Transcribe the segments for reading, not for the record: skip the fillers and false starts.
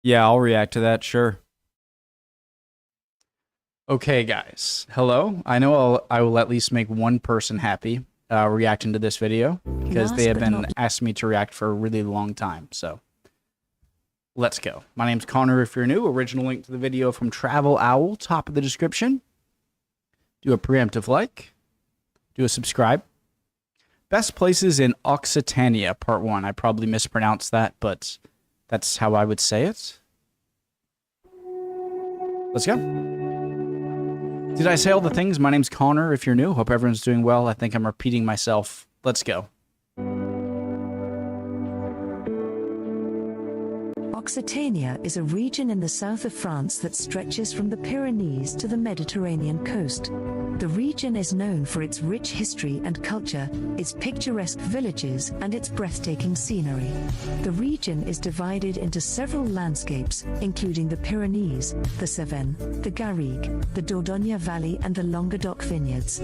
Yeah, I'll react to that, sure. Okay, guys. Hello. I will at least make one person happy reacting to this video because they Last have but been not asking me to react for a really long time. So let's go. My name's Connor. If you're new, original link to the video from Travel Owl, top of the description. Do a preemptive like. Do a subscribe. Best places in Occitania, part 1. I probably mispronounced that, but that's how I would say it. Let's go. Did I say all the things? My name's Connor. If you're new, hope everyone's doing well. I think I'm repeating myself. Let's go. Occitania is a region in the south of France that stretches from the Pyrenees to the Mediterranean coast. The region is known for its rich history and culture, its picturesque villages, and its breathtaking scenery. The region is divided into several landscapes, including the Pyrenees, the Cevennes, the Garrigue, the Dordogne Valley, and the Languedoc vineyards.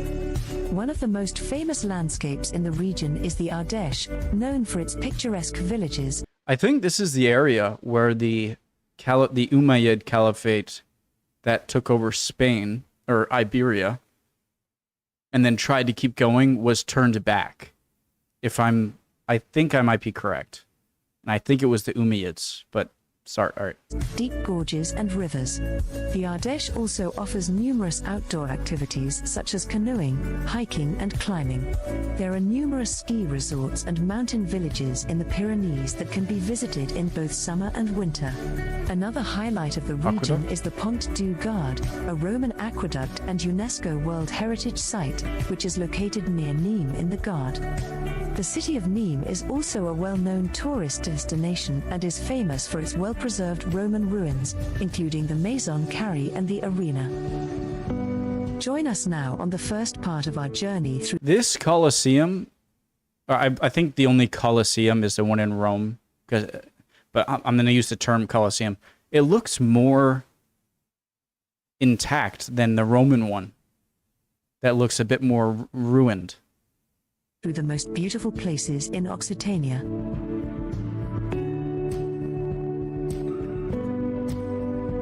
One of the most famous landscapes in the region is the Ardèche, known for its picturesque villages. I think this is the area where the Umayyad Caliphate that took over Spain, or Iberia, and then tried to keep going, was turned back. I think I might be correct. And I think it was the Umayyads, but sorry, all right. Deep gorges and rivers. The Ardèche also offers numerous outdoor activities such as canoeing, hiking, and climbing. There are numerous ski resorts and mountain villages in the Pyrenees that can be visited in both summer and winter. Another highlight of the region is the Pont du Dur, a Roman aqueduct and UNESCO World Heritage Site, which is located near Nîmes in the Gard. The city of Nîmes is also a well-known tourist destination and is famous for its well-preserved Roman ruins, including the Maison Carré and the Arena. Join us now on the first part of our journey through This Colosseum, I think the only Colosseum is the one in Rome, but I'm going to use the term Colosseum. It looks more intact than the Roman one. That looks a bit more ruined. through the most beautiful places in Occitania.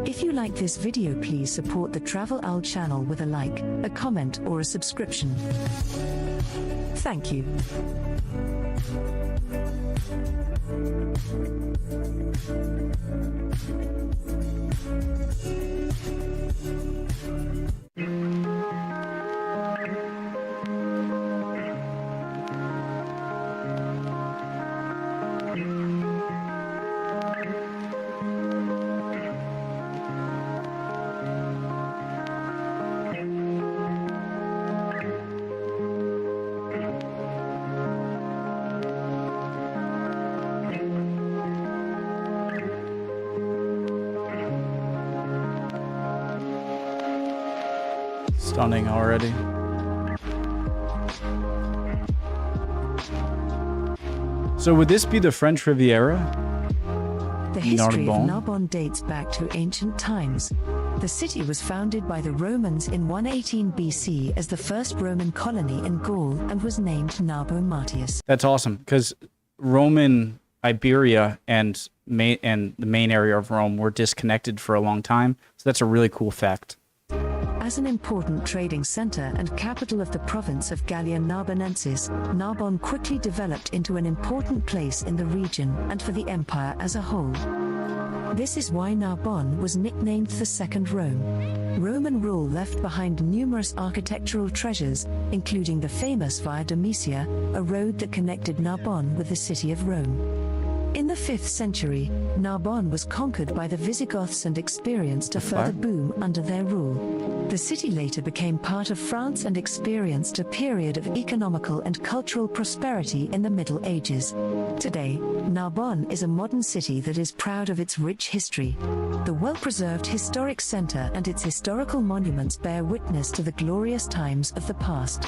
If you like this video, please support the Travel Owl channel with a like, a comment, or a subscription. Thank you. Stunning already. So would this be the French Riviera? The history of Narbonne? Narbonne dates back to ancient times. The city was founded by the Romans in 118 BC as the first Roman colony in Gaul and was named Narbo Martius. That's awesome, because Roman Iberia and the main area of Rome were disconnected for a long time. So that's a really cool fact. As an important trading center and capital of the province of Gallia Narbonensis, Narbonne quickly developed into an important place in the region and for the empire as a whole. This is why Narbonne was nicknamed the Second Rome. Roman rule left behind numerous architectural treasures, including the famous Via Domitia, a road that connected Narbonne with the city of Rome. In the 5th century, Narbonne was conquered by the Visigoths and experienced a further boom under their rule. The city later became part of France and experienced a period of economical and cultural prosperity in the Middle Ages. Today, Narbonne is a modern city that is proud of its rich history. The well-preserved historic center and its historical monuments bear witness to the glorious times of the past.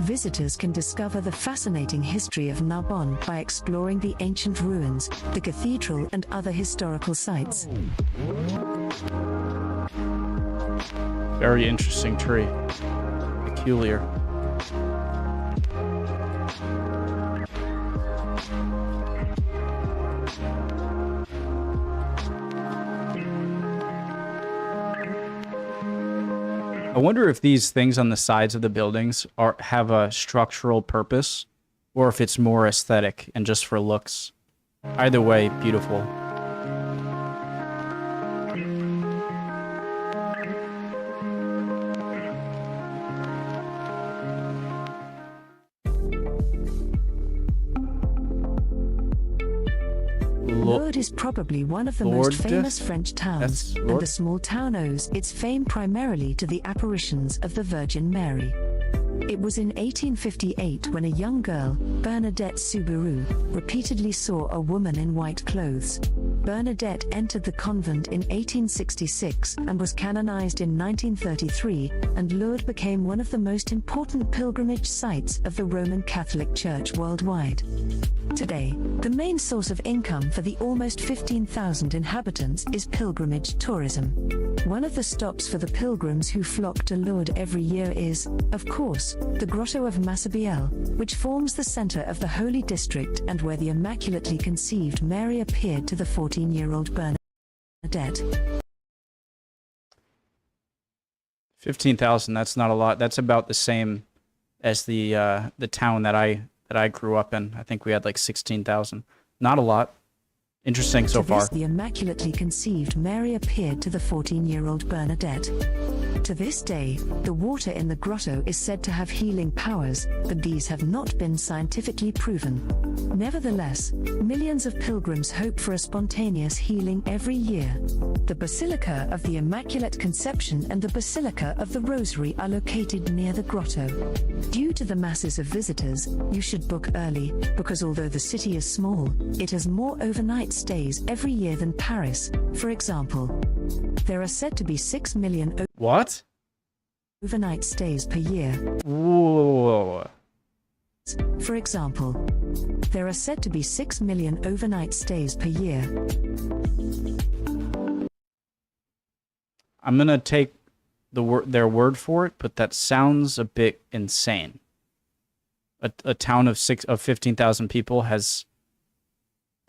Visitors can discover the fascinating history of Narbonne by exploring the ancient ruins, the cathedral, and other historical sites. Very interesting tree. Peculiar. I wonder if these things on the sides of the buildings have a structural purpose, or if it's more aesthetic and just for looks. Either way, beautiful. Lourdes is probably one of the most famous French towns, and the small town owes its fame primarily to the apparitions of the Virgin Mary. It was in 1858 when a young girl, Bernadette Soubirous, repeatedly saw a woman in white clothes. Bernadette entered the convent in 1866 and was canonized in 1933, and Lourdes became one of the most important pilgrimage sites of the Roman Catholic Church worldwide. Today, the main source of income for the almost 15,000 inhabitants is pilgrimage tourism. One of the stops for the pilgrims who flock to Lourdes every year is, of course, the Grotto of Massabielle, which forms the center of the Holy District and where the Immaculately Conceived Mary appeared to the 14-year-old Bernadette. 15,000, that's not a lot. That's about the same as the town that I grew up in. I think we had like 16,000. Not a lot. Interesting so far. The Immaculately Conceived Mary appeared to the 14-year-old Bernadette. To this day, the water in the grotto is said to have healing powers, but these have not been scientifically proven. Nevertheless, millions of pilgrims hope for a spontaneous healing every year. The Basilica of the Immaculate Conception and the Basilica of the Rosary are located near the grotto. Due to the masses of visitors, you should book early, because although the city is small, it has more overnight stays every year than Paris, for example. There are said to be 6 million what? Overnight stays per year. Whoa. For example, there are said to be 6 million overnight stays per year. I'm gonna take their word for it, but that sounds a bit insane. A town of 15,000 people has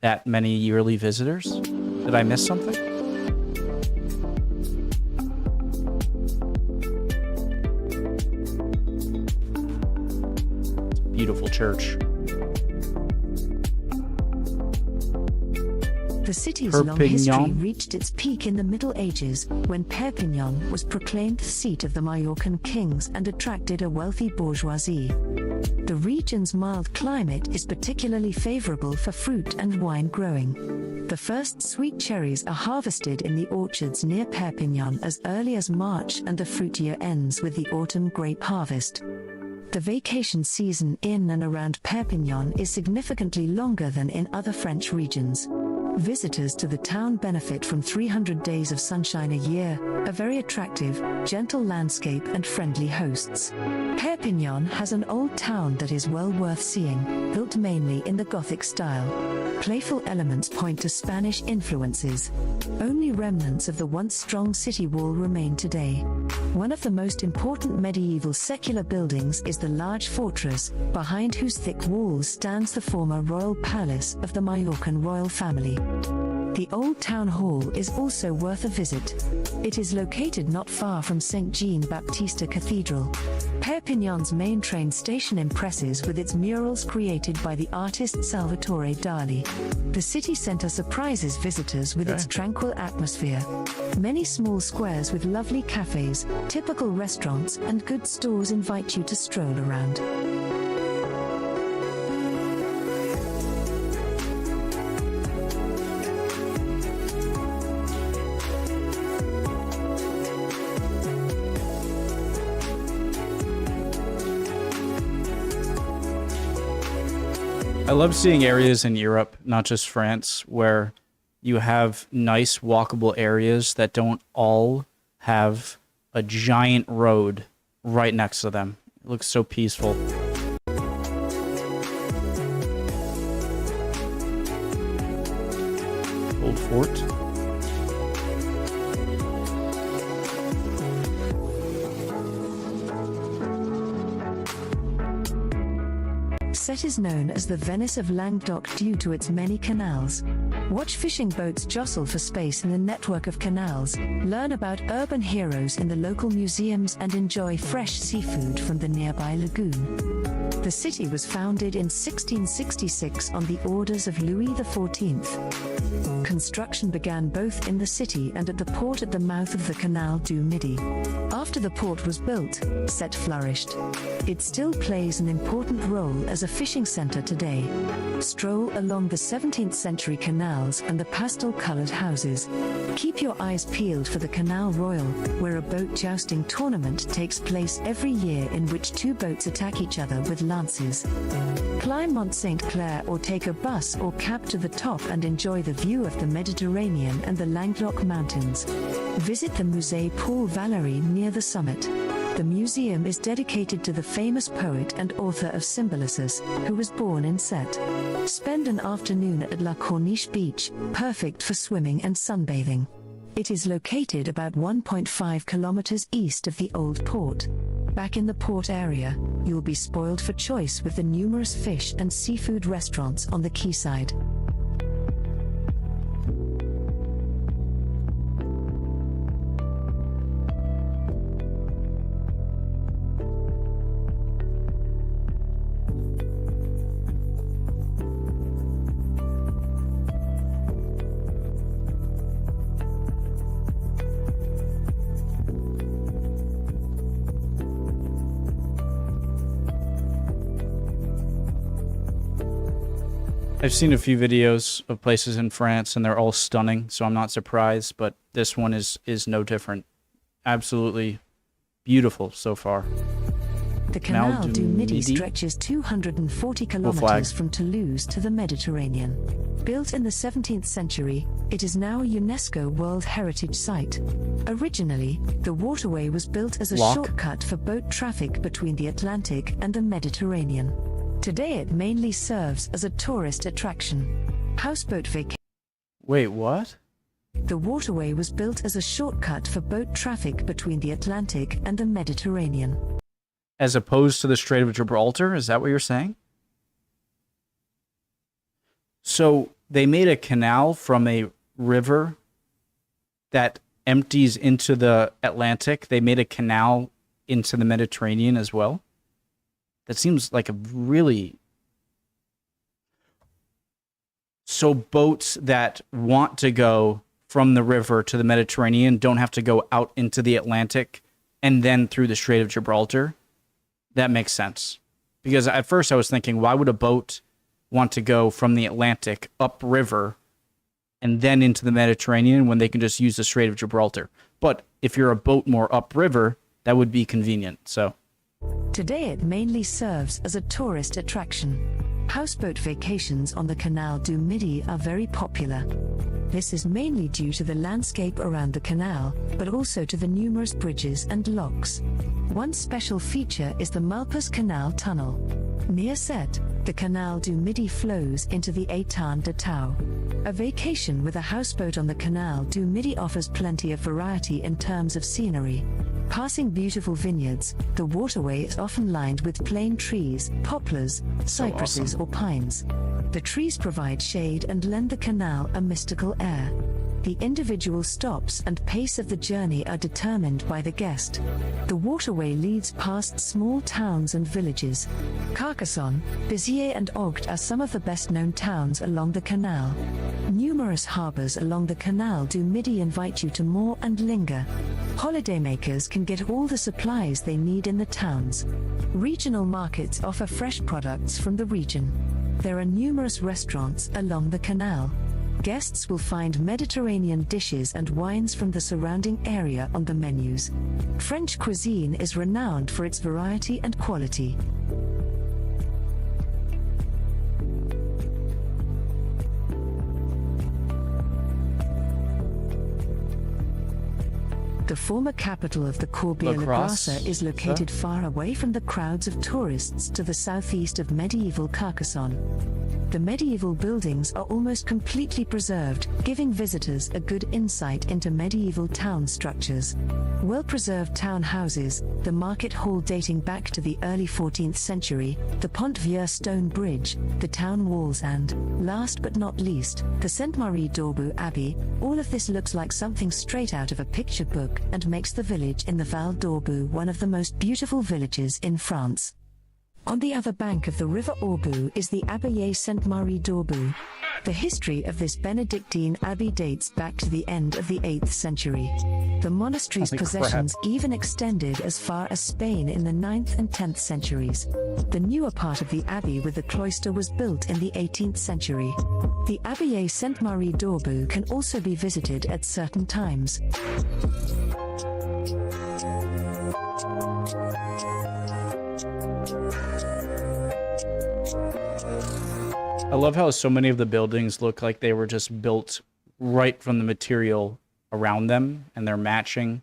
that many yearly visitors? Did I miss something? It's a beautiful church. The city's long history reached its peak in the Middle Ages, when Perpignan was proclaimed the seat of the Majorcan kings and attracted a wealthy bourgeoisie. The region's mild climate is particularly favorable for fruit and wine growing. The first sweet cherries are harvested in the orchards near Perpignan as early as March, and the fruit year ends with the autumn grape harvest. The vacation season in and around Perpignan is significantly longer than in other French regions. Visitors to the town benefit from 300 days of sunshine a year, a very attractive, gentle landscape and friendly hosts. Perpignan has an old town that is well worth seeing, built mainly in the Gothic style. Playful elements point to Spanish influences. Only remnants of the once strong city wall remain today. One of the most important medieval secular buildings is the large fortress, behind whose thick walls stands the former royal palace of the Majorcan royal family. The old town hall is also worth a visit. It is located not far from St. Jean Baptiste Cathedral. Perpignan's main train station impresses with its murals created by the artist Salvatore Dali. The city centre surprises visitors with its tranquil atmosphere. Many small squares with lovely cafes, typical restaurants and good stores invite you to stroll around. I love seeing areas in Europe, not just France, where you have nice walkable areas that don't all have a giant road right next to them. It looks so peaceful. Old fort. Sète is known as the Venice of Languedoc due to its many canals. Watch fishing boats jostle for space in the network of canals, learn about urban heroes in the local museums, and enjoy fresh seafood from the nearby lagoon. The city was founded in 1666 on the orders of Louis XIV. Construction began both in the city and at the port at the mouth of the Canal du Midi. After the port was built, Sète flourished. It still plays an important role as a fishing center today. Stroll along the 17th century canals and the pastel-colored houses. Keep your eyes peeled for the Canal Royal, where a boat jousting tournament takes place every year in which two boats attack each other with lances. Climb Mont Saint Clair or take a bus or cab to the top and enjoy the view of the Mediterranean and the Languedoc Mountains. Visit the Musée Paul Valéry near the summit. The museum is dedicated to the famous poet and author of Symbolicis, who was born in Sète. Spend an afternoon at La Corniche Beach, perfect for swimming and sunbathing. It is located about 1.5 kilometers east of the old port. Back in the port area, you'll be spoiled for choice with the numerous fish and seafood restaurants on the quayside. I've seen a few videos of places in France and they're all stunning, so I'm not surprised, but this one is no different. Absolutely beautiful so far. The Canal du Midi stretches 240 kilometers from Toulouse to the Mediterranean. Built in the 17th century, it is now a UNESCO World Heritage Site. Originally, the waterway was built as a shortcut for boat traffic between the Atlantic and the Mediterranean. Today it mainly serves as a tourist attraction. Houseboat vacation. Wait, what? The waterway was built as a shortcut for boat traffic between the Atlantic and the Mediterranean. As opposed to the Strait of Gibraltar, is that what you're saying? So they made a canal from a river that empties into the Atlantic. They made a canal into the Mediterranean as well. That seems like a really... So boats that want to go from the river to the Mediterranean don't have to go out into the Atlantic and then through the Strait of Gibraltar. That makes sense. Because at first I was thinking, why would a boat want to go from the Atlantic upriver and then into the Mediterranean when they can just use the Strait of Gibraltar? But if you're a boat more upriver, that would be convenient. So today it mainly serves as a tourist attraction. Houseboat vacations on the Canal du Midi are very popular. This is mainly due to the landscape around the canal, but also to the numerous bridges and locks. One special feature is the Malpas Canal Tunnel. Near Sète, the Canal du Midi flows into the Étang de Tau. A vacation with a houseboat on the Canal du Midi offers plenty of variety in terms of scenery. Passing beautiful vineyards, the waterway is often lined with plane trees, poplars, cypresses, or pines. The trees provide shade and lend the canal a mystical air. The individual stops and pace of the journey are determined by the guest. The waterway leads past small towns and villages. Carcassonne, Bizier and Rhode are some of the best-known towns along the canal. Numerous harbors along the Canal du Midi invite you to moor and linger. Holidaymakers can get all the supplies they need in the towns. Regional markets offer fresh products from the region. There are numerous restaurants along the canal. Guests will find Mediterranean dishes and wines from the surrounding area on the menus. French cuisine is renowned for its variety and quality. The former capital of the Corbière-la-Grasse is located far away from the crowds of tourists to the southeast of medieval Carcassonne. The medieval buildings are almost completely preserved, giving visitors a good insight into medieval town structures. Well-preserved town houses, the market hall dating back to the early 14th century, the Pont du Dur stone bridge, the town walls and, last but not least, the Sainte-Marie d'Orbeau Abbey, all of this looks like something straight out of a picture book and makes the village in the Val d'Orbeau one of the most beautiful villages in France. On the other bank of the river Orbeau is the Abbaye Sainte-Marie d'Orbeau. The history of this Benedictine abbey dates back to the end of the 8th century. The monastery's possessions even extended as far as Spain in the 9th and 10th centuries. The newer part of the abbey with the cloister was built in the 18th century. The Abbaye Sainte-Marie d'Orbeau can also be visited at certain times. I love how so many of the buildings look like they were just built right from the material around them, and they're matching.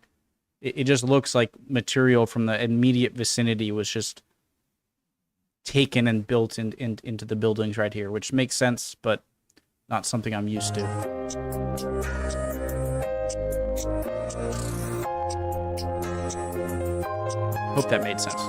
It just looks like material from the immediate vicinity was just taken and built into the buildings right here, which makes sense, but not something I'm used to. Hope that made sense.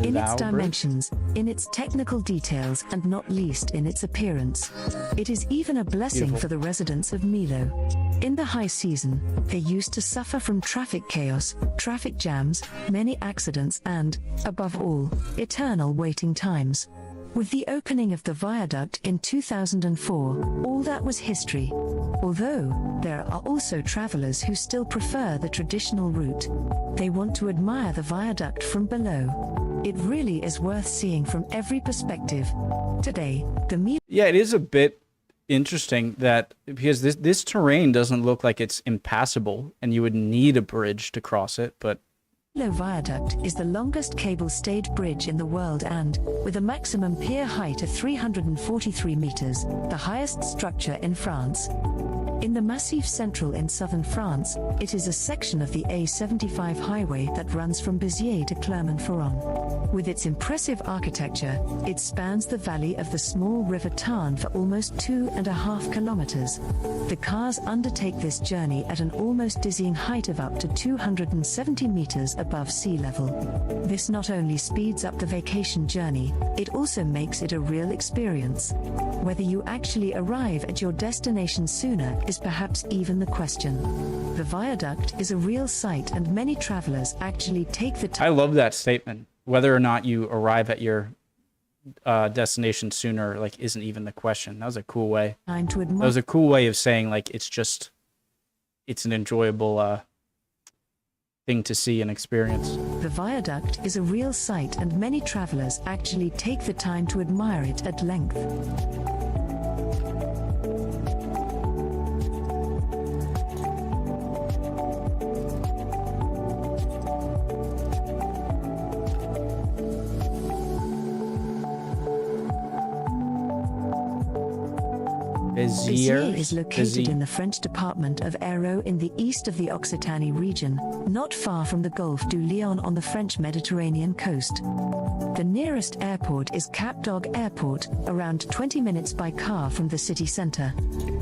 In its dimensions, in its technical details, and not least in its appearance. It is even a blessing for the residents of Milo. In the high season, they used to suffer from traffic chaos, traffic jams, many accidents and, above all, eternal waiting times. With the opening of the viaduct in 2004, all that was history. Although, there are also travelers who still prefer the traditional route. They want to admire the viaduct from below. It really is worth seeing from every perspective. Today, Yeah, it is a bit interesting that because this terrain doesn't look like it's impassable and you would need a bridge to cross it, but Milo Viaduct is the longest cable-stayed bridge in the world and, with a maximum pier height of 343 meters, the highest structure in France. In the Massif Central in southern France, it is a section of the A75 highway that runs from Bizier to Clermont-Ferrand. With its impressive architecture, it spans the valley of the small river Tarn for almost 2.5 kilometers. The cars undertake this journey at an almost dizzying height of up to 270 meters above sea level. This not only speeds up the vacation journey, it also makes it a real experience. Whether you actually arrive at your destination sooner is perhaps even the question. The viaduct is a real sight and many travelers actually take the time. I love that statement. Whether or not you arrive at your destination sooner, like, isn't even the question. That was a cool way. That was a cool way of saying, like, it's an enjoyable thing to see and experience. The viaduct is a real sight and many travelers actually take the time to admire it at length. Bizier is located in the French department of Rhode in the east of the Occitania region, not far from the Gulf du Lion on the French Mediterranean coast. The nearest airport is Cap d'Agde Airport, around 20 minutes by car from the city center.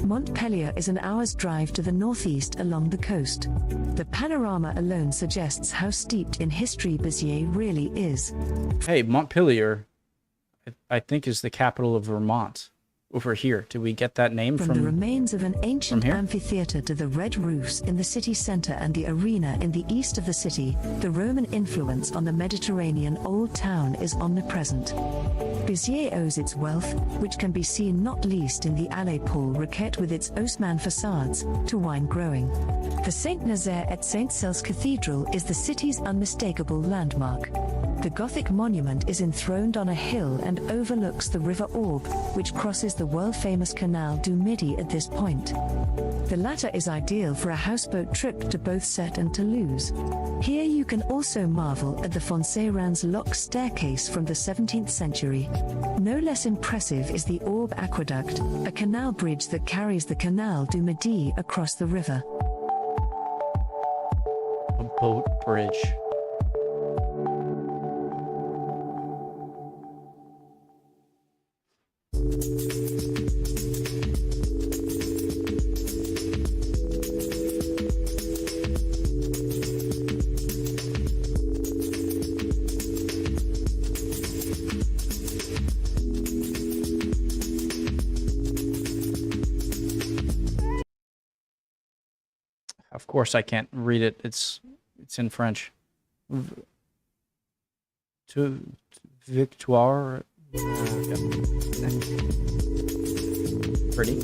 Montpellier is an hour's drive to the northeast along the coast. The panorama alone suggests how steeped in history Bizier really is. Hey, Montpellier, I think, is the capital of Vermont. Over here, did we get that name from the remains of an ancient amphitheater to the red roofs in the city center and the arena in the east of the city, the Roman influence on the Mediterranean Old Town is omnipresent. Bizier owes its wealth, which can be seen not least in the Allée Paul Riquet with its Haussmann facades, to wine growing. The Saint-Nazaire et Saint-Cels Cathedral is the city's unmistakable landmark. The Gothic monument is enthroned on a hill and overlooks the River Orb, which crosses the world-famous Canal de Midi at this point. The latter is ideal for a houseboat trip to both Sète and Toulouse. Here you can also marvel at the Fonceyran's lock staircase from the 17th century. No less impressive is the Orb Aqueduct, a canal bridge that carries the Canal de Midi across the river. A boat bridge. Of course I can't read it. It's in French. Victoire. Pretty.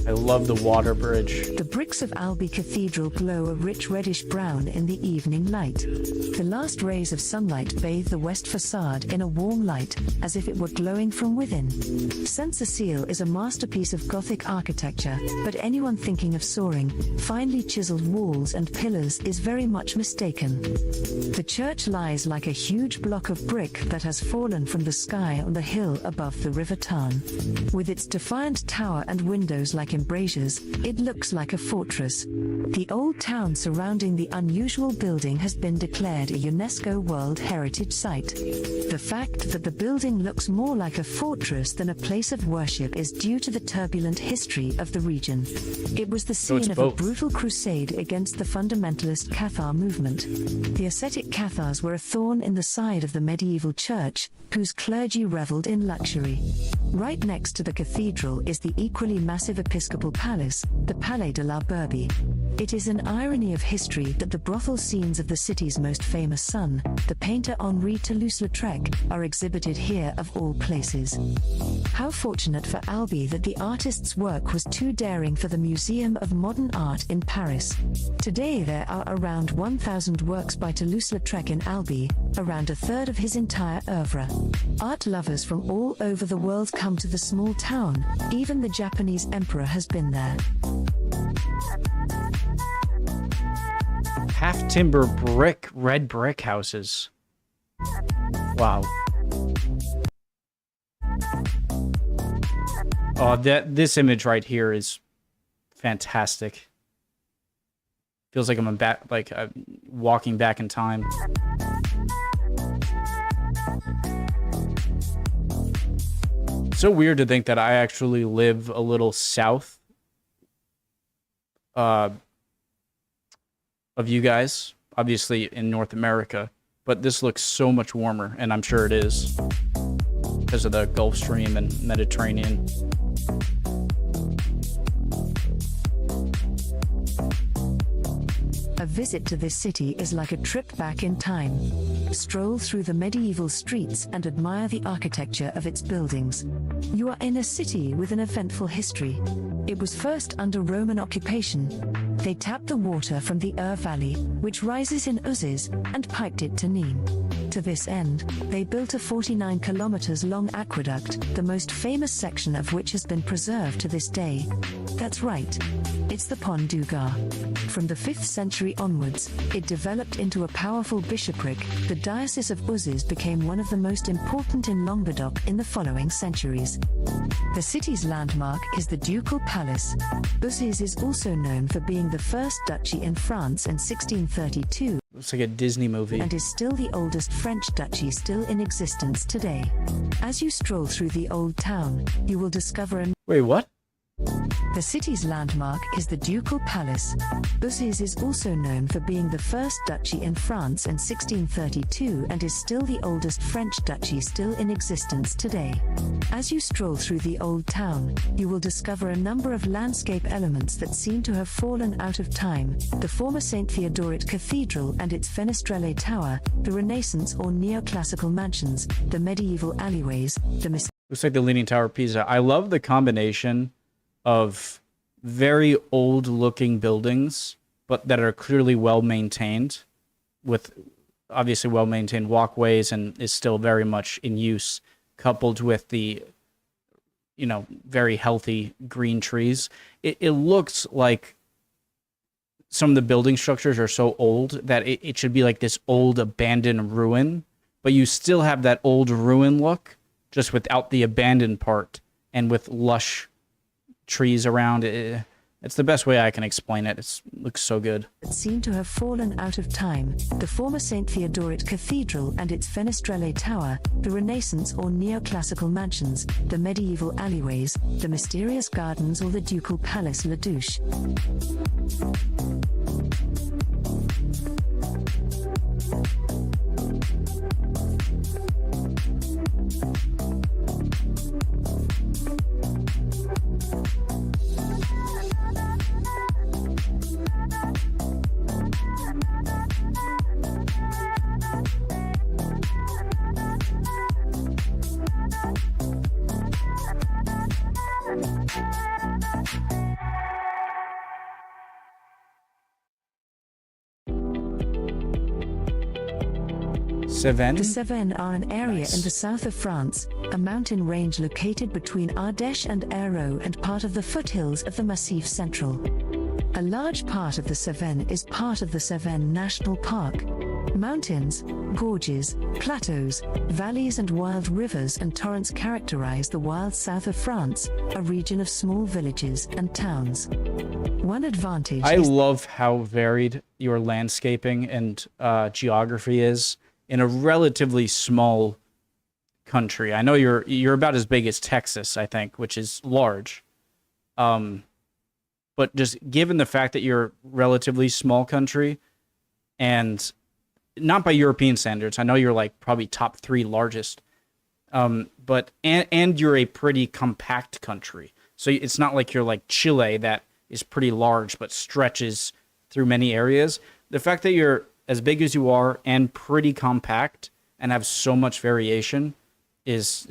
I love the water bridge. The bricks of Albi Cathedral glow a rich reddish brown in the evening light. The last rays of sunlight bathe the west facade in a warm light, as if it were glowing from within. Saint-Cécile is a masterpiece of Gothic architecture, but anyone thinking of soaring, finely chiseled walls and pillars is very much mistaken. The church lies like a huge block of brick that has fallen from the sky on the hill above the River Tarn. With its defiant tower and windows like embrasures, it looks like a fortress. The old town surrounding the unusual building has been declared a UNESCO World Heritage Site. The fact that the building looks more like a fortress than a place of worship is due to the turbulent history of the region. It was the scene of a brutal crusade against the fundamentalist Cathar movement. The ascetic Cathars were a thorn in the side of the medieval church, whose clergy reveled in luxury. Right next to the cathedral is the equally massive episcopal palace, the Palais de la Bourbie. It is an irony of history that the brothel scenes of the city's most famous son, the painter Henri Toulouse-Lautrec, are exhibited here of all places. How fortunate for Albi that the artist's work was too daring for the Museum of Modern Art in Paris. Today there are around 1,000 works by Toulouse-Lautrec in Albi, around a third of his entire oeuvre. Art lovers from all over the world come to the small town. Even the Japanese emperor has been there. Half timber brick, red brick houses. Wow. Oh, this image right here is fantastic. Feels like I'm walking back in time. So weird to think that I actually live a little south of you guys, obviously in North America, but this looks so much warmer, and I'm sure it is because of the Gulf Stream and Mediterranean. A visit to this city is like a trip back in time. Stroll through the medieval streets and admire the architecture of its buildings. You are in a city with an eventful history. It was first under Roman occupation. They tapped the water from the Ur Valley, which rises in Uzes, and piped it to Nîmes. To this end, they built a 49 kilometers long aqueduct, the most famous section of which has been preserved to this day. That's right. It's the Pont du Dur. From the 5th century onwards, it developed into a powerful bishopric. The Diocese of Uzes became one of the most important in Languedoc in the following centuries. The city's landmark is the Ducal Palace. Uzes is also known for being the first duchy in France in 1632. Looks like a Disney movie. And is still the oldest French duchy still in existence today. As you stroll through the old town, you will discover Wait, what? The city's landmark is the Ducal Palace. Bizier is also known for being the first duchy in France in 1632 and is still the oldest French duchy still in existence today. As you stroll through the old town, you will discover a number of landscape elements that seem to have fallen out of time: the former St. Theodoret Cathedral and its Fenestrelle Tower, the Renaissance or neoclassical mansions, the medieval alleyways, the looks like the Leaning Tower of Pisa. I love the combination of very old looking buildings, but that are clearly well maintained, with obviously well maintained walkways and is still very much in use, coupled with the, you know, very healthy green trees. It looks like some of the building structures are so old that it should be like this old abandoned ruin, but you still have that old ruin look, just without the abandoned part and with lush trees around it. It's the best way I can explain it. It looks so good. That seem to have fallen out of time: the former St. Theodoret Cathedral and its Fenestrelle Tower, the Renaissance or neoclassical mansions, the medieval alleyways, the mysterious gardens or the Ducal Palace La Douche. Cevennes? The Cevennes are an area in the south of France, a mountain range located between Ardèche and Hérault and part of the foothills of the Massif Central. A large part of the Cevennes is part of the Cevennes National Park. Mountains, gorges, plateaus, valleys and wild rivers and torrents characterize the wild south of France, a region of small villages and towns. One advantage I love how varied your landscaping and geography is in a relatively small country. I know you're about as big as Texas, I think, which is large. But just given the fact that you're a relatively small country, and not by European standards, I know you're like probably top 3 largest, but you're a pretty compact country. So it's not like you're like Chile that is pretty large but stretches through many areas. The fact that you're as big as you are and pretty compact and have so much variation is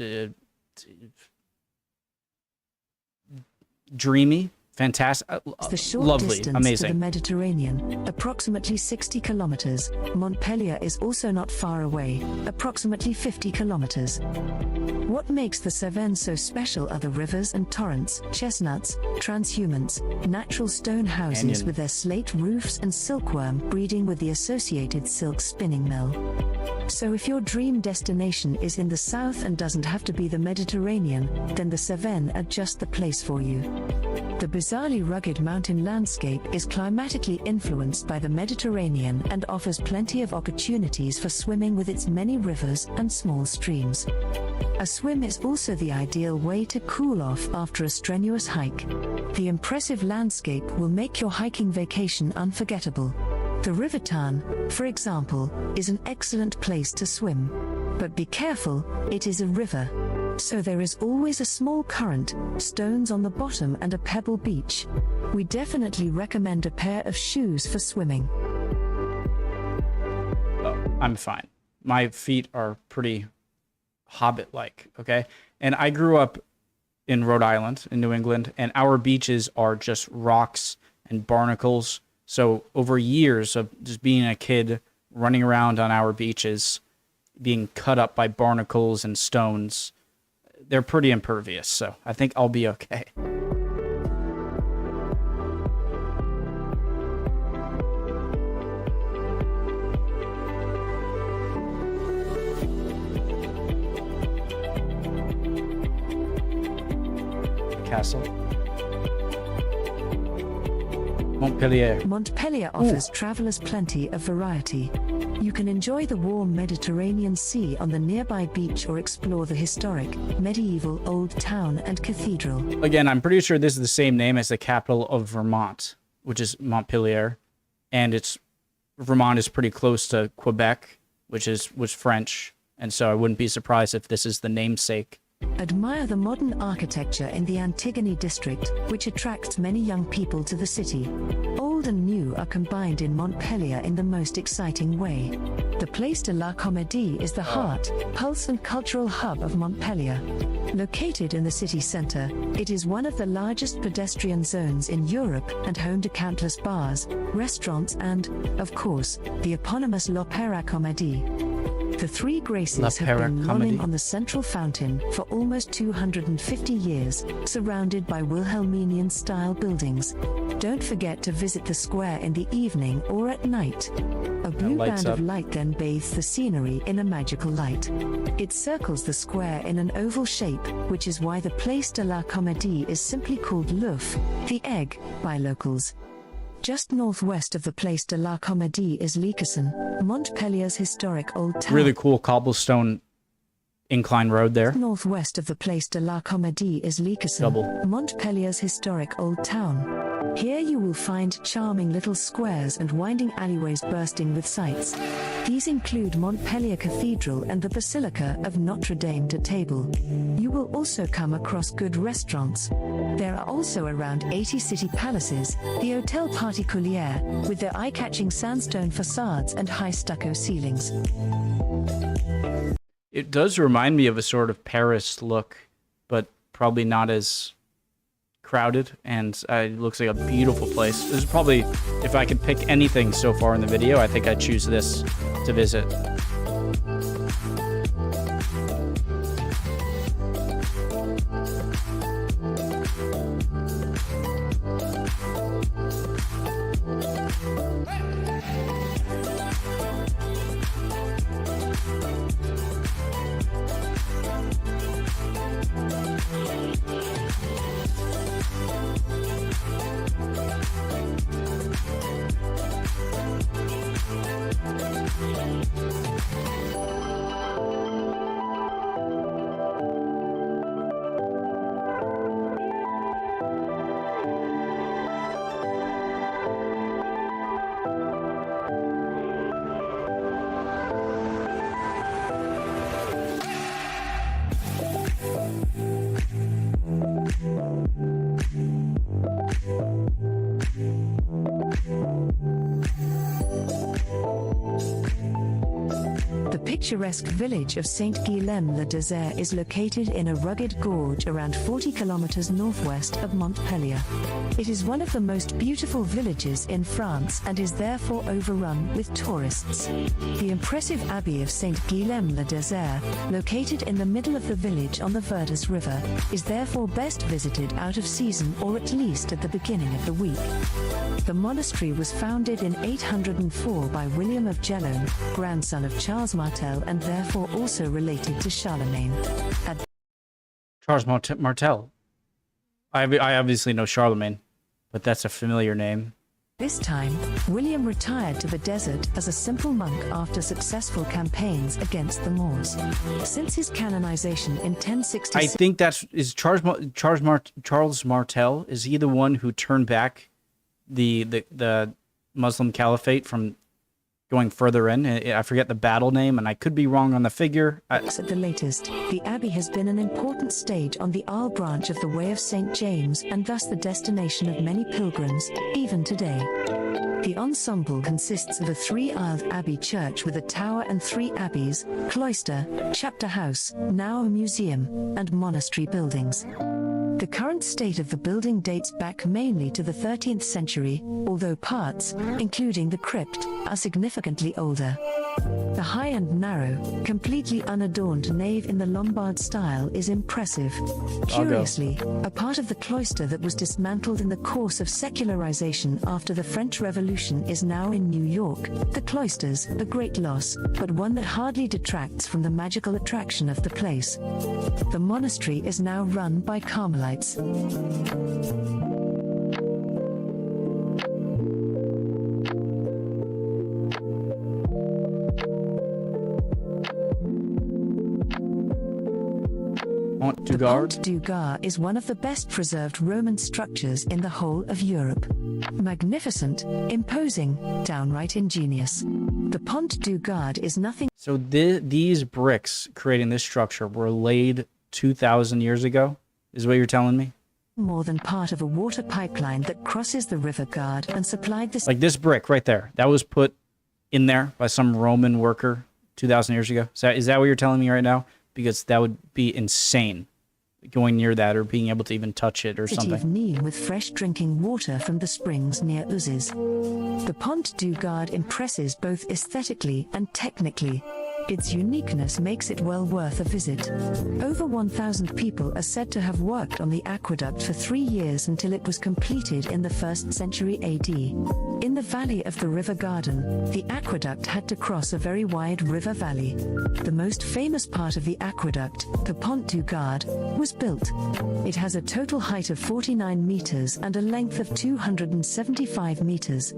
dreamy. Fantastic, the short lovely, distance amazing. to the Mediterranean, approximately 60 kilometers. Montpellier is also not far away, approximately 50 kilometers. What makes the Cevennes so special are the rivers and torrents, chestnuts, transhumants, natural stone houses with their slate roofs and silkworm breeding with the associated silk spinning mill. So if your dream destination is in the south and doesn't have to be the Mediterranean, then the Cevennes are just the place for you. The bizarrely rugged mountain landscape is climatically influenced by the Mediterranean and offers plenty of opportunities for swimming with its many rivers and small streams. A swim is also the ideal way to cool off after a strenuous hike. The impressive landscape will make your hiking vacation unforgettable. The River Tarn, for example, is an excellent place to swim. But be careful, it is a river. So there is always a small current, stones on the bottom and a pebble beach. We definitely recommend a pair of shoes for swimming. Oh, I'm fine. My feet are pretty hobbit-like, okay? And I grew up in Rhode Island, in New England, and our beaches are just rocks and barnacles. So over years of just being a kid running around on our beaches, being cut up by barnacles and stones, they're pretty impervious, so I think I'll be okay. Castle. Montpellier. Montpellier offers travelers plenty of variety. You can enjoy the warm Mediterranean Sea on the nearby beach or explore the historic, medieval Old Town and Cathedral. Again, I'm pretty sure this is the same name as the capital of Vermont, which is Montpellier. And Vermont is pretty close to Quebec, which was French. And so I wouldn't be surprised if this is the namesake. Admire the modern architecture in the Antigone district, which attracts many young people to the city. Old and new are combined in Montpellier in the most exciting way. The Place de la Comédie is the heart, pulse and cultural hub of Montpellier. Located in the city center, it is one of the largest pedestrian zones in Europe and home to countless bars, restaurants and, of course, the eponymous L'Opéra Comédie. The Three Graces have been lolling on the central fountain for almost 250 years, surrounded by Wilhelminian-style buildings. Don't forget to visit the square in the evening or at night. A blue band of light then bathes the scenery in a magical light. It circles the square in an oval shape, which is why the Place de la Comédie is simply called l'œuf, the egg, by locals. Just northwest of the Place de la Comédie is Leekison, Montpellier's historic old town. Really cool cobblestone incline road there. Northwest of the Place de la Comédie is Leekison, Montpellier's historic old town. Here you will find charming little squares and winding alleyways bursting with sights. These include Montpellier Cathedral and the Basilica of Notre Dame de Table. You will also come across good restaurants. There are also around 80 city palaces, the Hôtel Particulier, with their eye-catching sandstone facades and high stucco ceilings. It does remind me of a sort of Paris look, but probably not as crowded, and it looks like a beautiful place. This is probably, if I could pick anything so far in the video, I think I'd choose this to visit. The picturesque village of Saint-Guilhem-le-Désert is located in a rugged gorge around 40 kilometers northwest of Montpellier. It is one of the most beautiful villages in France and is therefore overrun with tourists. The impressive abbey of Saint-Guilhem-le-Désert, located in the middle of the village on the Verdus River, is therefore best visited out of season or at least at the beginning of the week. The monastery was founded in 804 by William of Gellone, grandson of Charles Martel and therefore also related to Charlemagne. Charles Martel. I obviously know Charlemagne, but that's a familiar name. This time, William retired to the desert as a simple monk after successful campaigns against the Moors. Since his canonization in 1066... I think is Charles Martel. Is he the one who turned back the Muslim Caliphate from going further in? I forget the battle name, and I could be wrong on the figure. At the latest, the abbey has been an important stage on the Arles branch of the Way of St. James and thus the destination of many pilgrims, even today. The ensemble consists of a three-aisled abbey church with a tower and three abbeys, cloister, chapter house, now a museum, and monastery buildings. The current state of the building dates back mainly to the 13th century, although parts, including the crypt, are significantly older. The high and narrow, completely unadorned nave in the Lombard style is impressive. Curiously, a part of the cloister that was dismantled in the course of secularization after the French Revolution is now in New York. The cloister's a great loss, but one that hardly detracts from the magical attraction of the place. The monastery is now run by Carmelites. du The Dur? Pont du Dur is one of the best preserved Roman structures in the whole of Europe. Magnificent, imposing, downright ingenious. The Pont du Dur is nothing. So these bricks creating this structure were laid 2,000 years ago, is what you're telling me? More than part of a water pipeline that crosses the River Gard and supplied the Like this brick right there, that was put in there by some Roman worker 2,000 years ago. Is that what you're telling me right now? Because that would be insane, going near that or being able to even touch it or city of something. Nîmes with fresh drinking water from the springs near Uzes. The Pont du Dur impresses both aesthetically and technically. Its uniqueness makes it well worth a visit. Over 1,000 people are said to have worked on the aqueduct for 3 years until it was completed in the 1st century AD. In the valley of the River Garden, the aqueduct had to cross a very wide river valley. The most famous part of the aqueduct, the Pont du Dur, was built. It has a total height of 49 meters and a length of 275 meters.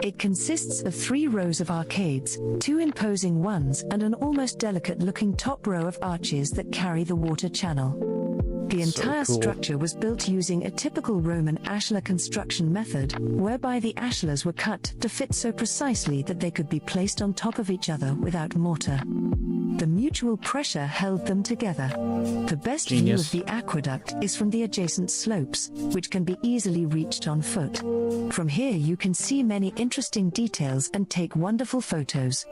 It consists of 3 rows of arcades, 2 imposing ones and an almost delicate-looking top row of arches that carry the water channel. The entire cool. structure was built using a typical Roman ashlar construction method, whereby the ashlars were cut to fit so precisely that they could be placed on top of each other without mortar. The mutual pressure held them together. The best Genius. view of the aqueduct is from the adjacent slopes, which can be easily reached on foot. From here you can see many interesting details and take wonderful photos.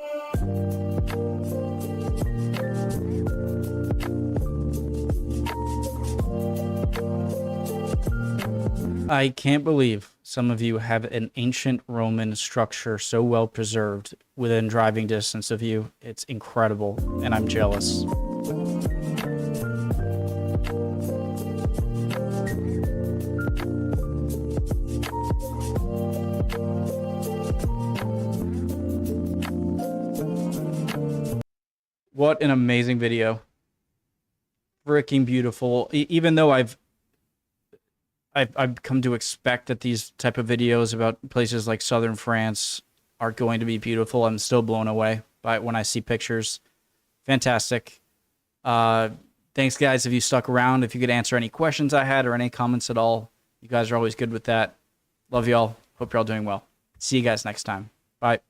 I can't believe some of you have an ancient Roman structure so well preserved within driving distance of you. It's incredible, and I'm jealous. What an amazing video. Freaking beautiful. Even though I've come to expect that these type of videos about places like southern France are going to be beautiful, I'm still blown away by it when I see pictures. Fantastic. Thanks, guys, if you stuck around. If you could answer any questions I had or any comments at all, you guys are always good with that. Love y'all. Hope you're all doing well. See you guys next time. Bye.